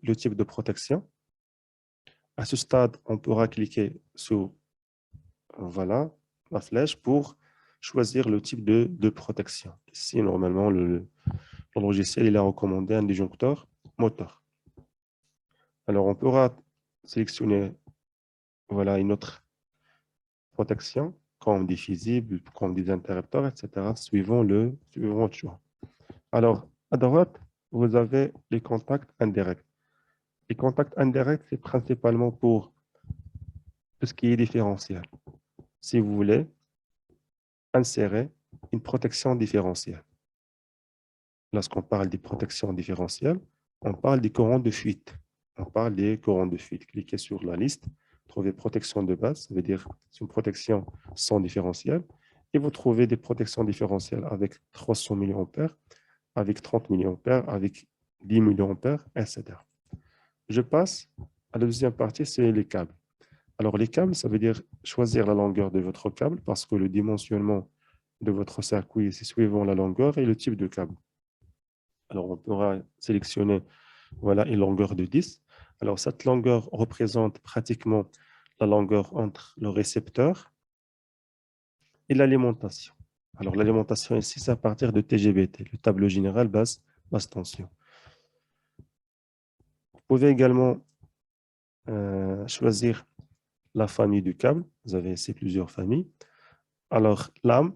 le type de protection. À ce stade, on pourra cliquer sur voilà, la flèche pour choisir le type de protection. Ici, normalement, le logiciel il a recommandé un disjoncteur moteur. Alors, on pourra sélectionner voilà, une autre protection, comme des fusibles, comme des interrupteurs, etc., suivant le choix. Alors, à droite, vous avez les contacts indirects. Les contacts indirects, c'est principalement pour tout ce qui est différentiel. Si vous voulez insérer une protection différentielle. Lorsqu'on parle des protections différentielles, on parle des courants de fuite. On parle des courants de fuite. Cliquez sur la liste, trouvez protection de base, ça veut dire c'est une protection sans différentiel, et vous trouvez des protections différentielles avec 300 mA, avec 30 mA, avec 10 mA, etc. Je passe à la deuxième partie, c'est les câbles. Alors, les câbles, ça veut dire choisir la longueur de votre câble parce que le dimensionnement de votre circuit, c'est suivant la longueur et le type de câble. Alors, on pourra sélectionner voilà, une longueur de 10. Alors, cette longueur représente pratiquement la longueur entre le récepteur et l'alimentation. Alors, l'alimentation ici, c'est à partir de TGBT, le tableau général basse tension. Vous pouvez également choisir la famille du câble. Vous avez ici plusieurs familles. Alors, lame,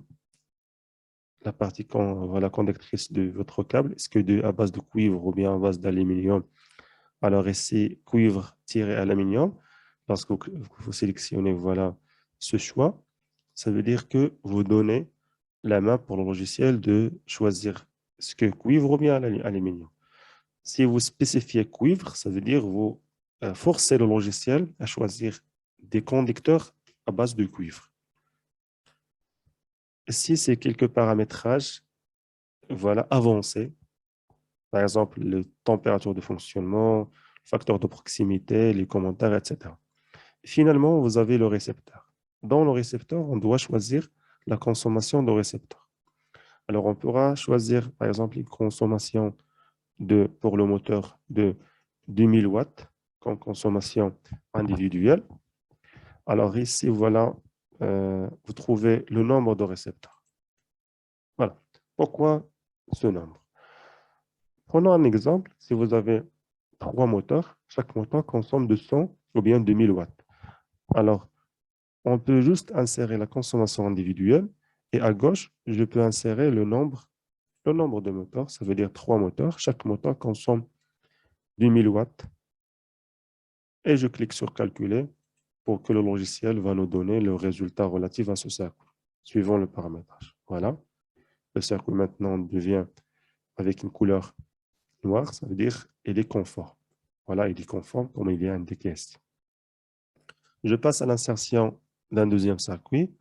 la partie voilà, conductrice de votre câble, est-ce que à base de cuivre ou bien à base d'aluminium? Alors ici, cuivre tiré aluminium. Lorsque vous sélectionnez voilà, ce choix, ça veut dire que vous donnez la main pour le logiciel de choisir ce que cuivre ou bien aluminium. Si vous spécifiez cuivre, ça veut dire que vous forcez le logiciel à choisir des conducteurs à base de cuivre. Ici, c'est quelques paramétrages voilà, avancés. Par exemple, la température de fonctionnement, facteur de proximité, les commentaires, etc. Finalement, vous avez le récepteur. Dans le récepteur, on doit choisir la consommation de récepteur. Alors, on pourra choisir, par exemple, une consommation pour le moteur de 2000 watts comme consommation individuelle. Alors ici, voilà, vous trouvez le nombre de récepteurs. Voilà. Pourquoi ce nombre? Prenons un exemple. Si vous avez 3 moteurs, chaque moteur consomme 200 ou bien 2000 watts. Alors, on peut juste insérer la consommation individuelle et à gauche, je peux insérer le nombre de moteurs. Ça veut dire 3 moteurs. Chaque moteur consomme 2000 watts. Et je clique sur calculer pour que le logiciel va nous donner le résultat relatif à ce circuit, suivant le paramétrage. Voilà. Le circuit maintenant devient avec une couleur noire, ça veut dire qu'il est conforme. Voilà, il est conforme comme il est indiqué ici. Je passe à l'insertion d'un deuxième circuit.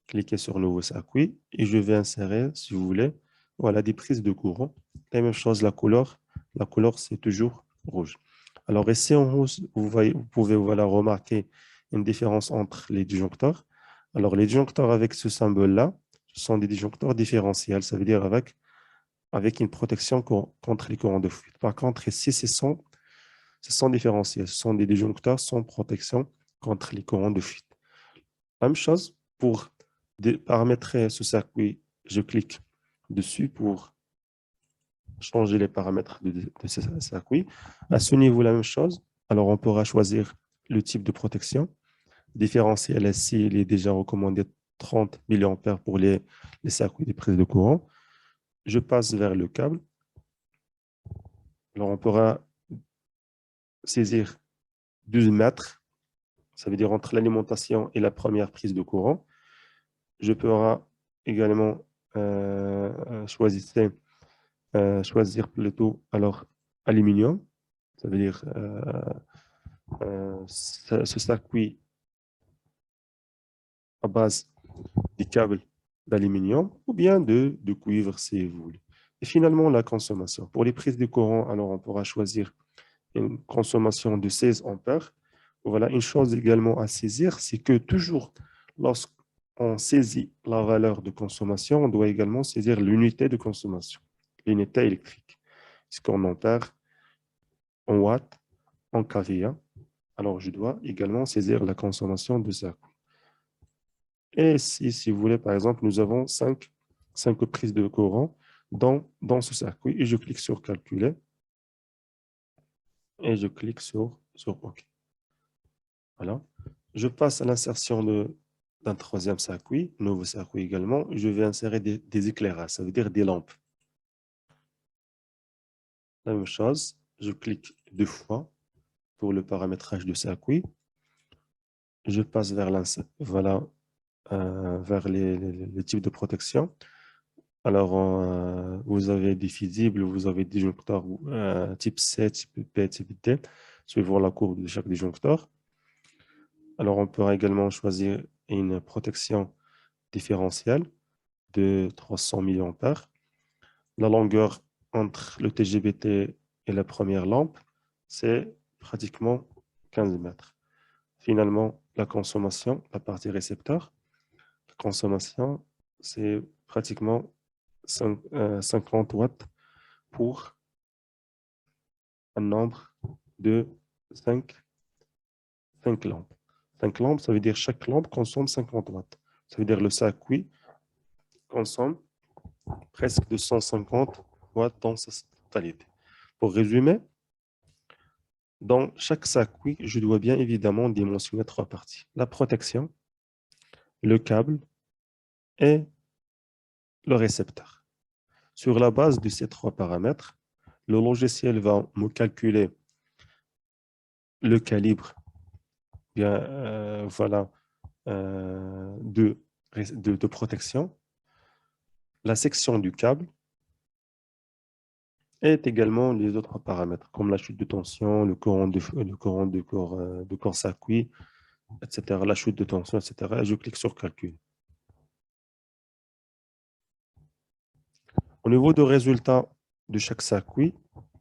Cliquez sur Nouveau circuit et je vais insérer, si vous voulez, voilà, des prises de courant. La même chose, la couleur. La couleur, c'est toujours rouge. Alors ici, en haut, vous pouvez voilà, remarquer une différence entre les disjoncteurs. Alors, les disjoncteurs avec ce symbole-là, ce sont des disjoncteurs différentiels. Ça veut dire avec une protection contre les courants de fuite. Par contre, ici, ce sont différentiels. Ce sont des disjoncteurs sans protection contre les courants de fuite. Même chose, pour paramétrer ce circuit, je clique dessus pour changer les paramètres de ce circuit. À ce niveau, la même chose. Alors, on pourra choisir le type de protection. Différentiel ici, il est déjà recommandé 30 mA pour les circuits de prise de courant. Je passe vers le câble. Alors, on pourra saisir 12 mètres. Ça veut dire entre l'alimentation et la première prise de courant. Je pourrai également choisir plutôt alors aluminium. Ça veut dire ce circuit à base des câbles d'aluminium ou bien de cuivre si vous voulez. Et finalement, la consommation. Pour les prises de courant, alors on pourra choisir une consommation de 16 ampères. Voilà, une chose également à saisir, c'est que toujours lorsqu'on saisit la valeur de consommation, on doit également saisir l'unité de consommation, l'unité électrique. Est-ce qu'en ampères, en watts en kVA. Alors, je dois également saisir la consommation de circuit. Et si vous voulez, par exemple, nous avons 5 prises de courant dans ce circuit. Et je clique sur Calculer. Et je clique sur OK. Voilà. Je passe à l'insertion d'un troisième circuit, nouveau circuit également. Je vais insérer des éclairages, ça veut dire des lampes. La même chose, je clique 2 fois pour le paramétrage du circuit. Je passe vers voilà, vers les types de protection. Alors, vous avez des fusibles, vous avez des disjoncteurs type C, type P, type D, suivant la courbe de chaque disjoncteur. Alors, on pourra également choisir une protection différentielle de 300 milliampères. La longueur entre le TGBT et la première lampe, c'est pratiquement 15 mètres. Finalement, la consommation, la partie récepteur, la consommation, c'est pratiquement 50 watts pour un nombre de 5 lampes. 5 lampes, ça veut dire chaque lampe consomme 50 watts. Ça veut dire le circuit consomme presque 250 watts dans sa totalité. Pour résumer, dans chaque circuit, je dois bien évidemment dimensionner 3 parties. La protection, le câble et le récepteur. Sur la base de ces 3 paramètres, le logiciel va me calculer le calibre bien, voilà, de protection, la section du câble et également les autres paramètres comme la chute de tension, de corps circuit, etc., la chute de tension, etc. Et je clique sur Calcul. Au niveau du résultat de chaque circuit,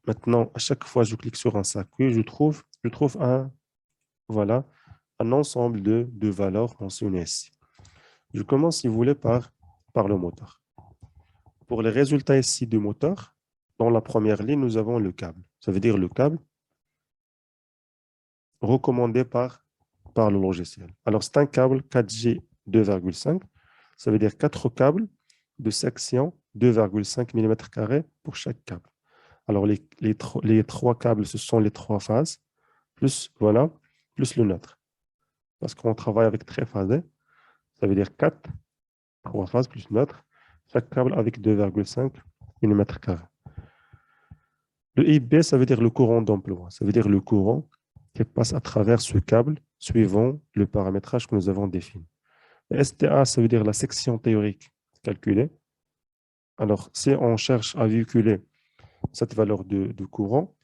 maintenant, à chaque fois que je clique sur un circuit, je trouve voilà, un ensemble de valeurs mentionnées ici. Je commence, si vous voulez, par le moteur. Pour les résultats ici du moteur, dans la première ligne, nous avons le câble. Ça veut dire le câble recommandé par le logiciel. Alors, c'est un câble 4G 2,5. Ça veut dire 4 câbles de section 2,5 mm² pour chaque câble. Alors, les 3 câbles, ce sont les 3 phases, voilà, plus le neutre. Parce qu'on travaille avec triphasé, ça veut dire 4, 3 phases plus neutre, chaque câble avec 2,5 mm². Le IB, ça veut dire le courant d'emploi. Ça veut dire le courant qui passe à travers ce câble suivant le paramétrage que nous avons défini. Le STA, ça veut dire la section théorique calculée. Alors, si on cherche à véhiculer cette valeur de courant,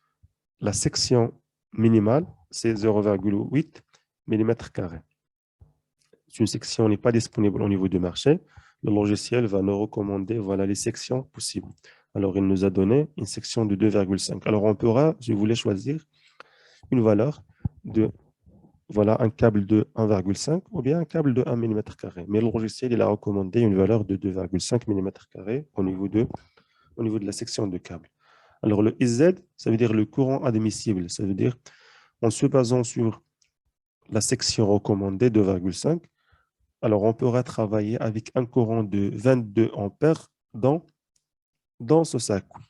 la section minimale, c'est 0,8 mm². Si une section n'est pas disponible au niveau du marché, le logiciel va nous recommander voilà, les sections possibles. Alors, il nous a donné une section de 2,5. Alors, on pourra, si vous voulez, choisir une valeur de voilà, un câble de 1,5 ou bien un câble de 1 mm². Mais le logiciel, il a recommandé une valeur de 2,5 mm² au niveau de la section de câble. Alors, le IZ, ça veut dire le courant admissible. Ça veut dire, en se basant sur la section recommandée 2,5, alors on pourra travailler avec un courant de 22 ampères dans ce circuit.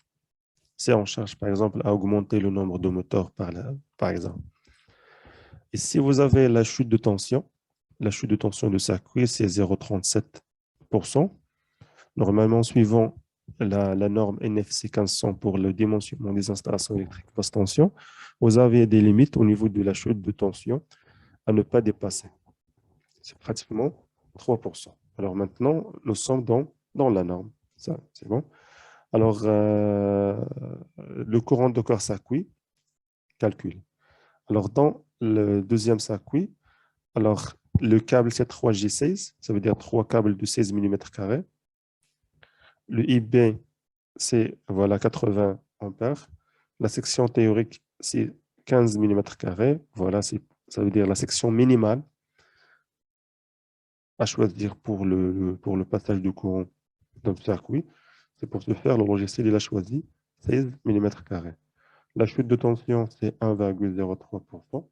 Si on cherche, par exemple, à augmenter le nombre de moteurs par exemple. Et si vous avez la chute de tension de circuit, c'est 0,37%. Normalement, suivant la norme NFC 1500 pour le dimensionnement des installations électriques basse tension, vous avez des limites au niveau de la chute de tension à ne pas dépasser. C'est pratiquement 3%. Alors maintenant, nous sommes dans la norme. Ça, c'est bon. Alors, le courant de corps circuit, calcul. Alors, dans le deuxième circuit, alors, le câble, c'est 3G16, ça veut dire 3 câbles de 16 mm². Le IB, c'est voilà, 80 ampères. La section théorique, c'est 15 mm². Voilà, ça veut dire la section minimale à choisir pour le passage de courant dans le circuit. C'est pour ce faire, le logiciel il a choisi 16 mm². La chute de tension, c'est 1,03%.